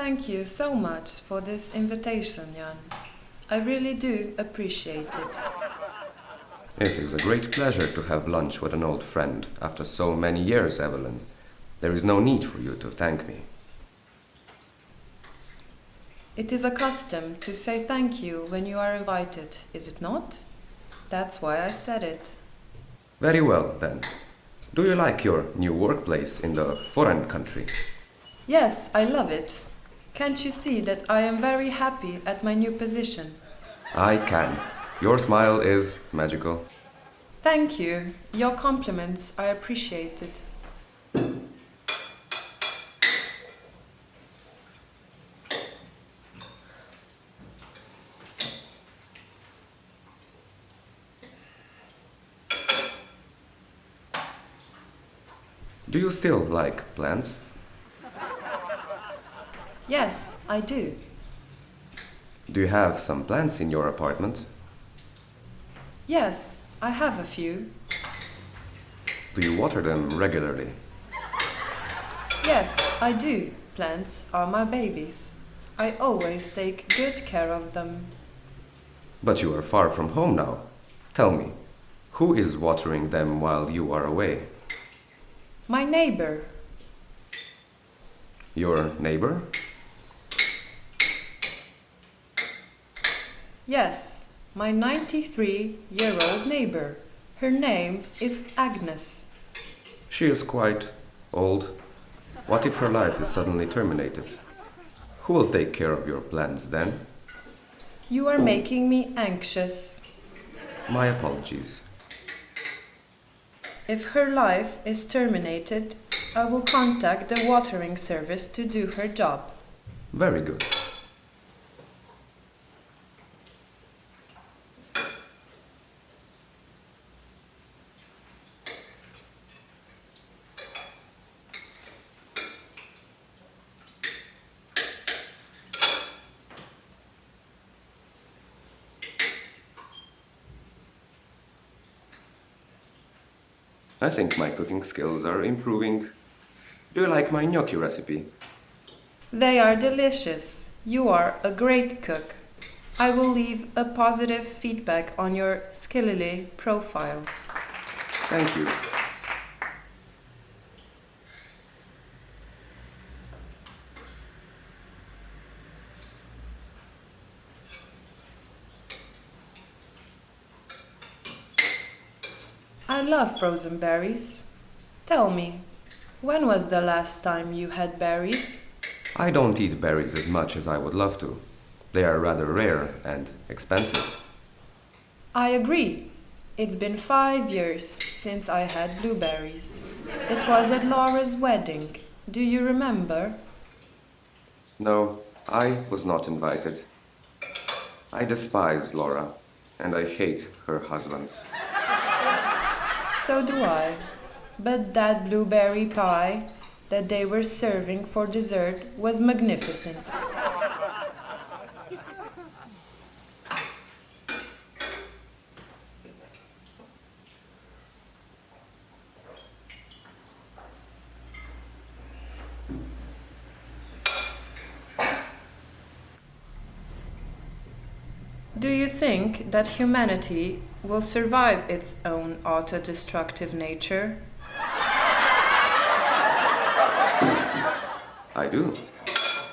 Thank you so much for this invitation, Jan. I really do appreciate it. It is a great pleasure to have lunch with an old friend after so many years, Evelyn. There is no need for you to thank me. It is a custom to say thank you when you are invited, is it not? That's why I said it. Very well, then. Do you like your new workplace in the foreign country? Yes, I love it. Can't you see that I am very happy at my new position? I can. Your smile is magical. Thank you. Your compliments are appreciated. Do you still like plants? Yes, I do. Do you have some plants in your apartment? Yes, I have a few. Do you water them regularly? Yes, I do. Plants are my babies. I always take good care of them. But you are far from home now. Tell me, who is watering them while you are away? My neighbor. Your neighbor? Yes, my 93-year-old neighbor. Her name is Agnes. She is quite old. What if her life is suddenly terminated? Who will take care of your plants then? You are making me anxious. My apologies. If her life is terminated, I will contact the watering service to do her job. Very good. I think my cooking skills are improving. Do you like my gnocchi recipe? They are delicious. You are a great cook. I will leave a positive feedback on your Skillily profile. Thank you. I love frozen berries. Tell me, when was the last time you had berries? I don't eat berries as much as I would love to. They are rather rare and expensive. I agree. It's been 5 years since I had blueberries. It was at Laura's wedding. Do you remember? No, I was not invited. I despise Laura, and I hate her husband. So do I. But that blueberry pie that they were serving for dessert was magnificent. Do you think that humanity will survive its own autodestructive nature? I do.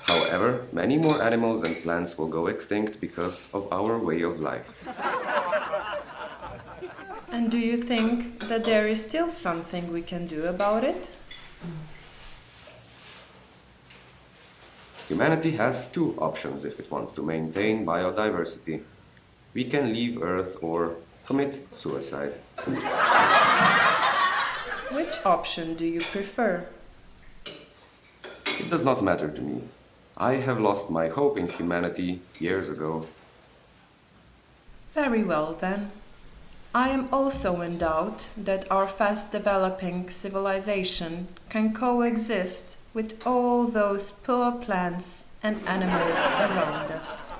However, many more animals and plants will go extinct because of our way of life. And do you think that there is still something we can do about it? Humanity has two options if it wants to maintain biodiversity. We can leave Earth or commit suicide. Which option do you prefer? It does not matter to me. I have lost my hope in humanity years ago. Very well, then. I am also in doubt that our fast-developing civilization can coexist with all those poor plants and animals around us.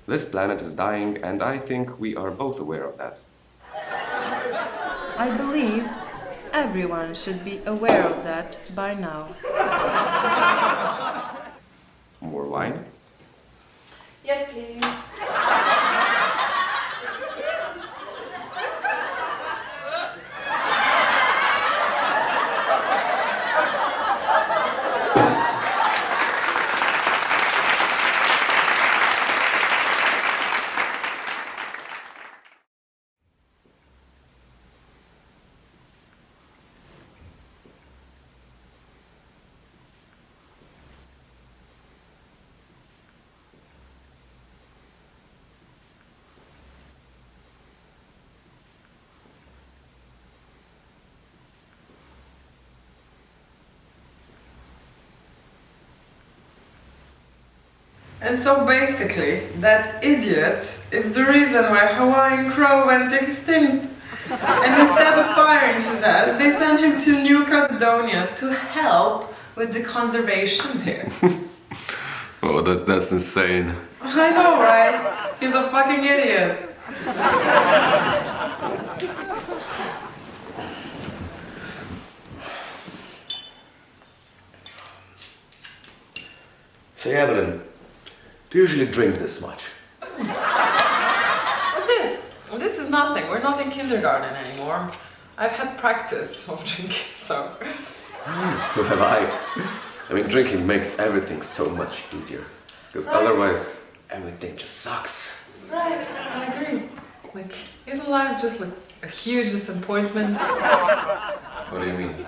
This planet is dying, and I think we are both aware of that. I believe everyone should be aware of that by now. wine? Yes, please. And so basically, that idiot is the reason why Hawaiian crow went extinct. And instead of firing his ass, they sent him to New Caledonia to help with the conservation there. Oh, that's insane. I know, right? He's a fucking idiot. Say, Evelyn, do you usually drink this much? This is nothing. We're not in kindergarten anymore. I've had practice of drinking, so... So have I. I mean, drinking makes everything so much easier. Because otherwise, everything just sucks. Right, I agree. Like, isn't life just like a huge disappointment? What do you mean?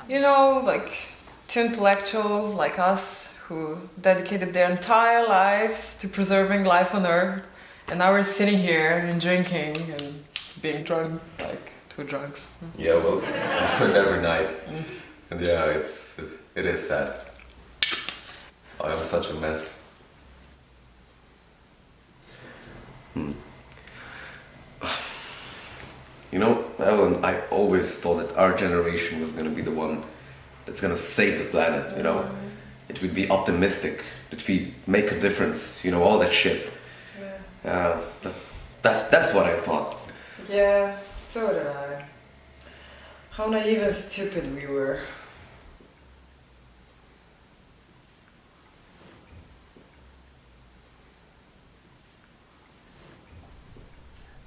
You know, like two intellectuals like us who dedicated their entire lives to preserving life on Earth, and now we're sitting here and drinking and being drunk like two drunks. Yeah, well, I do it every night. And yeah, it is sad. I am such a mess. You know, Evelyn, I always thought that our generation was going to be the one that's going to save the planet, you know? It would be optimistic, that we make a difference, you know, all that shit. Yeah. That's what I thought. Yeah, so did I. How naive and stupid we were.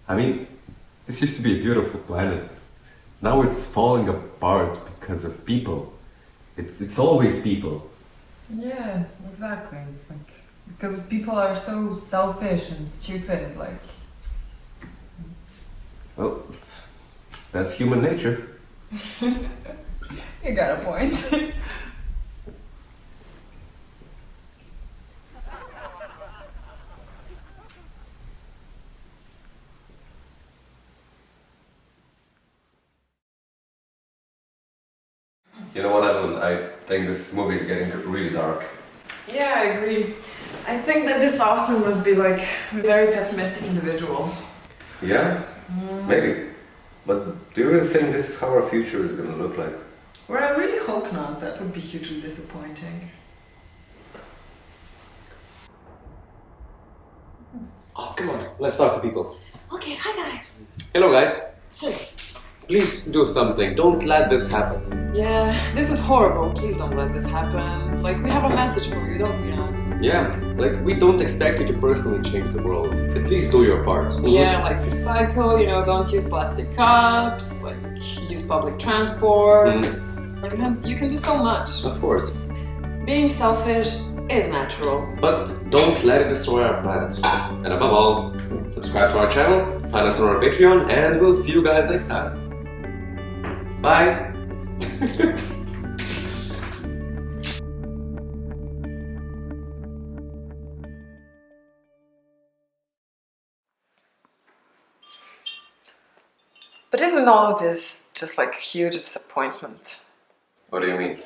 I mean, this used to be a beautiful planet. Now it's falling apart because of people. It's always people. Yeah, exactly. It's like because people are so selfish and stupid, like. Well, that's human nature. You got a point. You know what, Evelyn? I think this movie is getting really dark. Yeah, I agree. I think that this author must be like a very pessimistic individual. Yeah? Maybe. But do you really think this is how our future is going to look like? Well, I really hope not. That would be hugely disappointing. Oh, come on, let's talk to people. Okay, hi guys. Hello, guys. Hello. Please do something. Don't let this happen. Yeah, this is horrible. Please don't let this happen. Like, we have a message for you, don't we, Anne? Yeah, like we don't expect you to personally change the world. At least do your part. Yeah, like recycle, you know, don't use plastic cups, like use public transport. Like, you can do so much. Of course. Being selfish is natural. But don't let it destroy our planet. And above all, subscribe to our channel, find us on our Patreon, and we'll see you guys next time. Bye! But isn't all of this just like a huge disappointment? What do you mean?